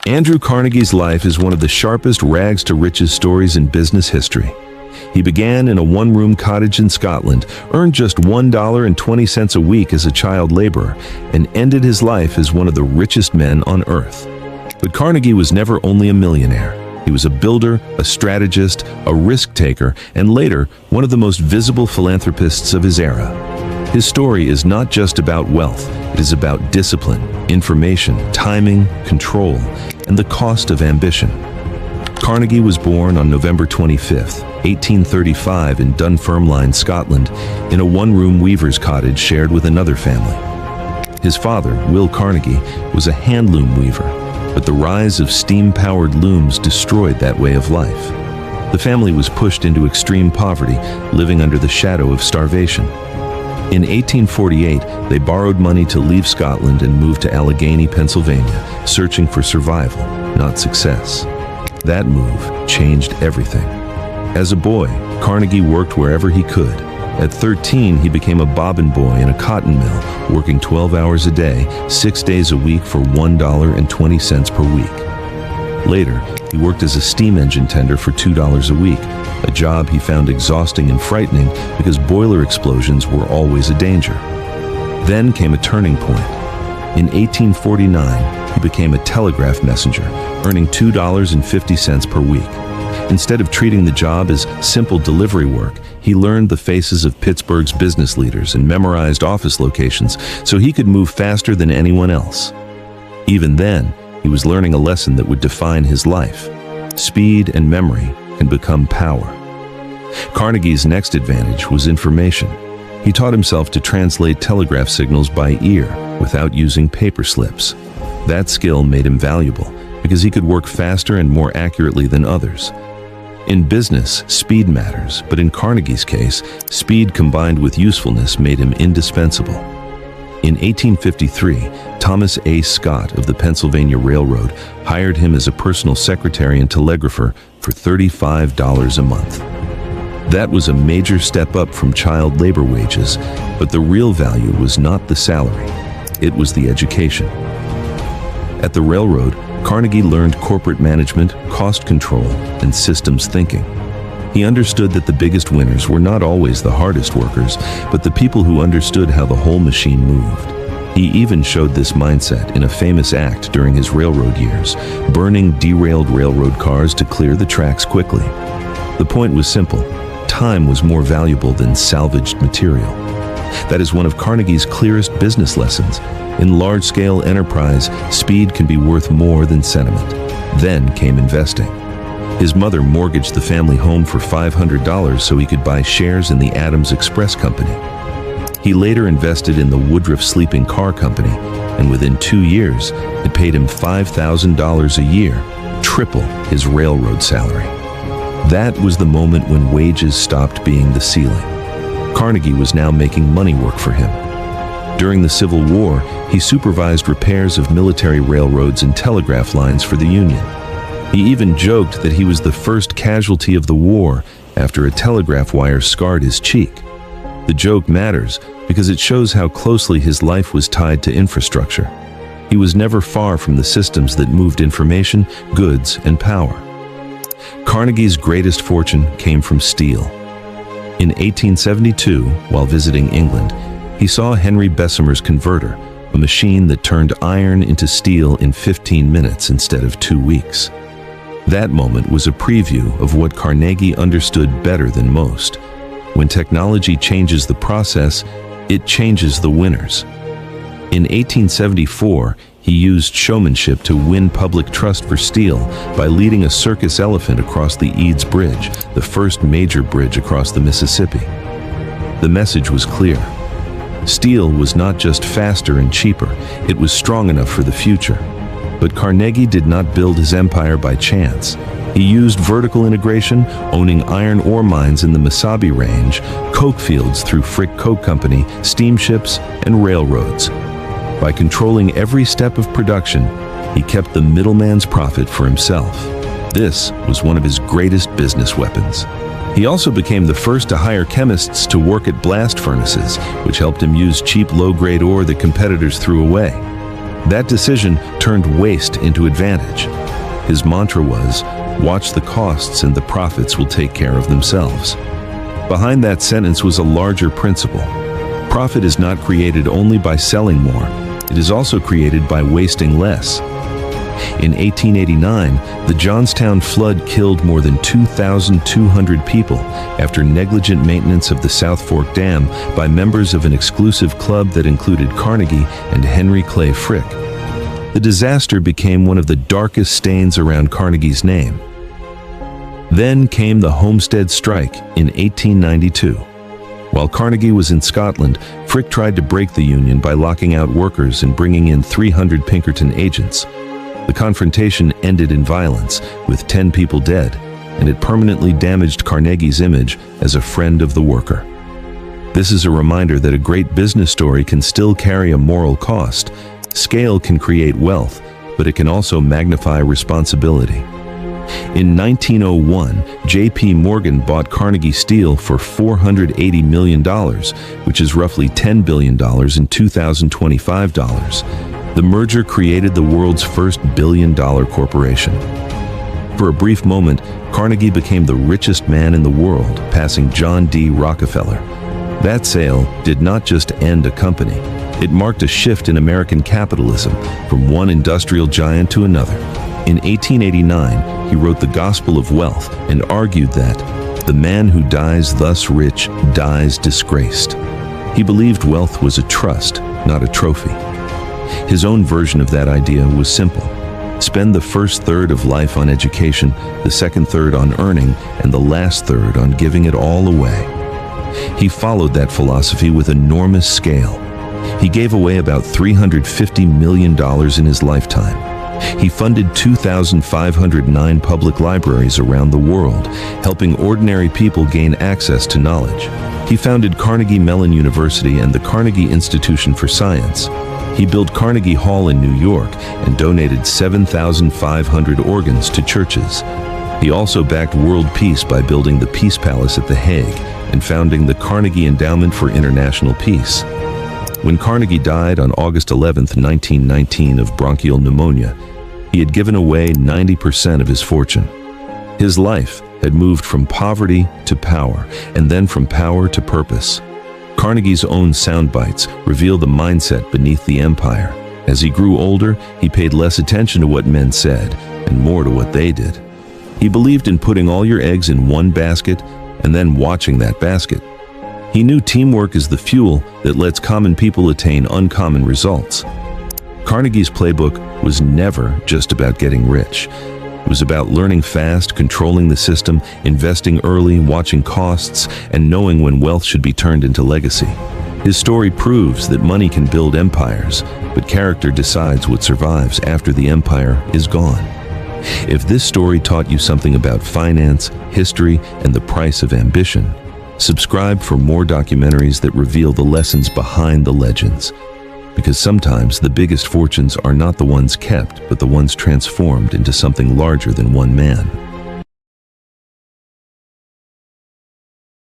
Andrew Carnegie's life is one of the sharpest rags to riches stories in business history. He began in a one-room cottage in Scotland, earned just $1.20 a week as a child laborer, and ended his life as one of the richest men on earth. But Carnegie was never only a millionaire. He was a builder, a strategist, a risk-taker, and later, one of the most visible philanthropists of his era. His story is not just about wealth. It is about discipline, information, timing, control, and the cost of ambition. Carnegie was born on November 25, 1835 in Dunfermline, Scotland, in a one-room weaver's cottage shared with another family. His father, Will Carnegie, was a hand-loom weaver, but the rise of steam-powered looms destroyed that way of life. The family was pushed into extreme poverty, living under the shadow of starvation. In 1848, they borrowed money to leave Scotland and moved to Allegheny, Pennsylvania, searching for survival, not success. That move changed everything. As a boy, Carnegie worked wherever he could. At 13, he became a bobbin boy in a cotton mill, working 12 hours a day, 6 days a week for $1.20 per week. Later, he worked as a steam engine tender for $2 a week, a job he found exhausting and frightening because boiler explosions were always a danger. Then came a turning point. In 1849, he became a telegraph messenger, earning $2.50 per week. Instead of treating the job as simple delivery work, he learned the faces of Pittsburgh's business leaders and memorized office locations so he could move faster than anyone else. Even then, he was learning a lesson that would define his life. Speed and memory can become power. Carnegie's next advantage was information. He taught himself to translate telegraph signals by ear without using paper slips. That skill made him valuable because he could work faster and more accurately than others. In business, speed matters, but in Carnegie's case, speed combined with usefulness made him indispensable. In 1853, Thomas A. Scott of the Pennsylvania Railroad hired him as a personal secretary and telegrapher for $35 a month. That was a major step up from child labor wages, but the real value was not the salary. It was the education. At the railroad, Carnegie learned corporate management, cost control, and systems thinking. He understood that the biggest winners were not always the hardest workers, but the people who understood how the whole machine moved. He even showed this mindset in a famous act during his railroad years, burning derailed railroad cars to clear the tracks quickly. The point was simple: time was more valuable than salvaged material. That is one of Carnegie's clearest business lessons. In large-scale enterprise, speed can be worth more than sentiment. Then came investing. His mother mortgaged the family home for $500 so he could buy shares in the Adams Express Company. He later invested in the Woodruff Sleeping Car Company, and within 2 years, it paid him $5,000 a year, triple his railroad salary. That was the moment when wages stopped being the ceiling. Carnegie was now making money work for him. During the Civil War, he supervised repairs of military railroads and telegraph lines for the Union. He even joked that he was the first casualty of the war after a telegraph wire scarred his cheek. The joke matters because it shows how closely his life was tied to infrastructure. He was never far from the systems that moved information, goods, and power. Carnegie's greatest fortune came from steel. In 1872, while visiting England, he saw Henry Bessemer's converter, a machine that turned iron into steel in 15 minutes instead of 2 weeks. That moment was a preview of what Carnegie understood better than most. When technology changes the process, it changes the winners. In 1874, he used showmanship to win public trust for steel by leading a circus elephant across the Eads Bridge, the first major bridge across the Mississippi. The message was clear. Steel was not just faster and cheaper, it was strong enough for the future. But Carnegie did not build his empire by chance. He used vertical integration, owning iron ore mines in the Mesabi Range, coke fields through Frick Coke Company, steamships, and railroads. By controlling every step of production, he kept the middleman's profit for himself. This was one of his greatest business weapons. He also became the first to hire chemists to work at blast furnaces, which helped him use cheap low-grade ore that competitors threw away. That decision turned waste into advantage. His mantra was, "Watch the costs and the profits will take care of themselves." Behind that sentence was a larger principle. Profit is not created only by selling more. It is also created by wasting less. In 1889, the Johnstown flood killed more than 2,200 people after negligent maintenance of the South Fork Dam by members of an exclusive club that included Carnegie and Henry Clay Frick. The disaster became one of the darkest stains around Carnegie's name. Then came the Homestead Strike in 1892. While Carnegie was in Scotland, Frick tried to break the union by locking out workers and bringing in 300 Pinkerton agents. The confrontation ended in violence, with 10 people dead, and it permanently damaged Carnegie's image as a friend of the worker. This is a reminder that a great business story can still carry a moral cost. Scale can create wealth, but it can also magnify responsibility. In 1901, J.P. Morgan bought Carnegie Steel for $480 million, which is roughly $10 billion in 2025 dollars. The merger created the world's first billion-dollar corporation. For a brief moment, Carnegie became the richest man in the world, passing John D. Rockefeller. That sale did not just end a company. It marked a shift in American capitalism from one industrial giant to another. In 1889, he wrote The Gospel of Wealth and argued that the man who dies thus rich dies disgraced. He believed wealth was a trust, not a trophy. His own version of that idea was simple. Spend the first third of life on education, the second third on earning, and the last third on giving it all away. He followed that philosophy with enormous scale. He gave away about $350 million in his lifetime. He funded 2,509 public libraries around the world, helping ordinary people gain access to knowledge. He founded Carnegie Mellon University and the Carnegie Institution for Science. He built Carnegie Hall in New York and donated 7,500 organs to churches. He also backed world peace by building the Peace Palace at The Hague and founding the Carnegie Endowment for International Peace. When Carnegie died on August 11, 1919 of bronchial pneumonia, he had given away 90% of his fortune. His life had moved from poverty to power, and then from power to purpose. Carnegie's own sound bites reveal the mindset beneath the empire. As he grew older, he paid less attention to what men said and more to what they did. He believed in putting all your eggs in one basket and then watching that basket. He knew teamwork is the fuel that lets common people attain uncommon results. Carnegie's playbook was never just about getting rich. It was about learning fast, controlling the system, investing early, watching costs, and knowing when wealth should be turned into legacy. His story proves that money can build empires, but character decides what survives after the empire is gone. If this story taught you something about finance, history, and the price of ambition, subscribe for more documentaries that reveal the lessons behind the legends. Because sometimes the biggest fortunes are not the ones kept, but the ones transformed into something larger than one man.